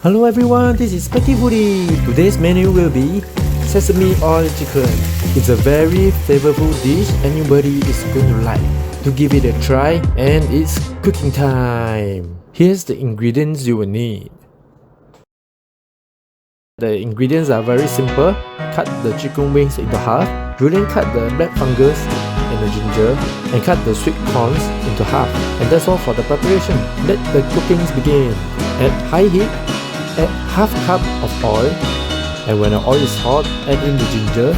Hello everyone, this is Speckyfoodie. Today's menu will be Sesame Oil Chicken. It's a very flavorful dish anybody is going to like. To give it a try, and it's cooking time. Here's the ingredients you will need. The ingredients are very simple. Cut the chicken wings into half. Julian cut the black fungus and the ginger, and cut the sweet corns into half. And that's all for the preparation. Let the cooking begin. At high heat, add half cup of oil, and when the oil is hot, add in the ginger,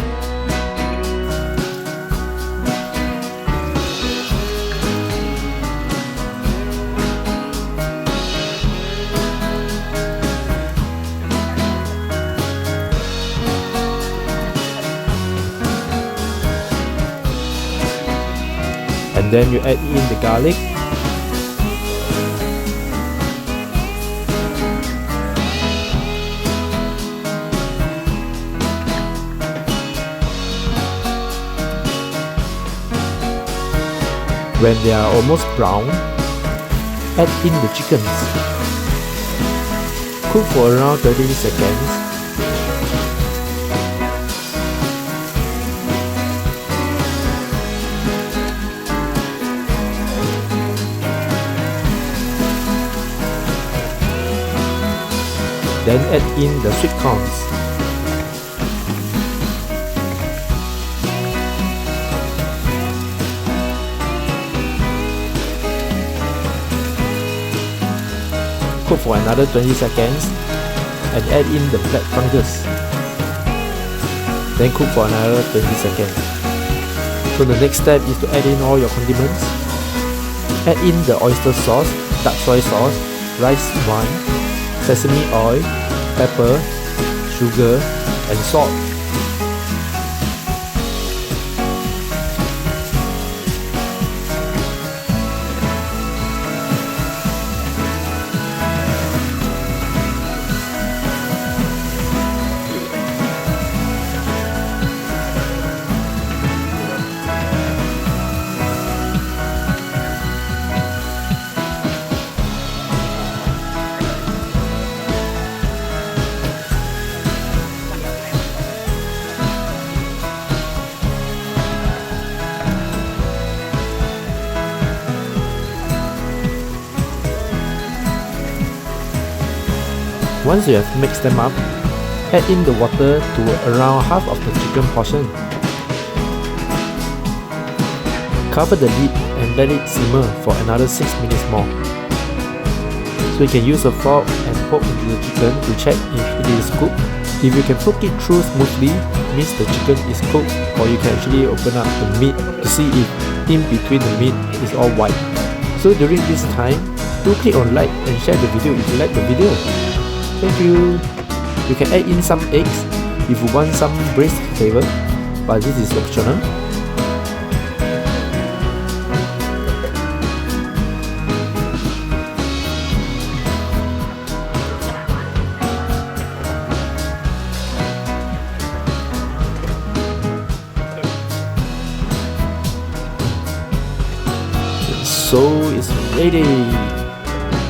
and then you add in the garlic, when they are almost brown, add in the chickens. Cook for around 30 seconds. Then add in the sweet corns. Cook for another 20 seconds and add in the black fungus. Then cook for another 20 seconds. So the next step is to add in all your condiments. Add in the oyster sauce, dark soy sauce, rice wine, sesame oil, pepper, sugar, and salt. Once you have mixed them up, add in the water to around half of the chicken portion. Cover the lid and let it simmer for another 6 minutes more. So you can use a fork and poke into the chicken to check if it is cooked. If you can poke it through smoothly, means the chicken is cooked, or you can actually open up the meat to see if in between the meat is all white. So during this time, do click on like and share the video if you like the video. Thank you. You can add in some eggs if you want some braised flavor, but this is optional. So it's ready.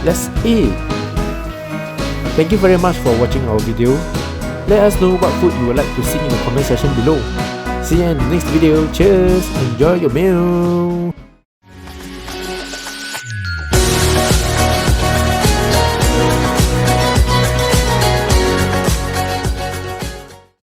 Let's eat. Thank you very much for watching our video. Let us know what food you would like to see in the comment section below. See you in the next video. Cheers! Enjoy your meal!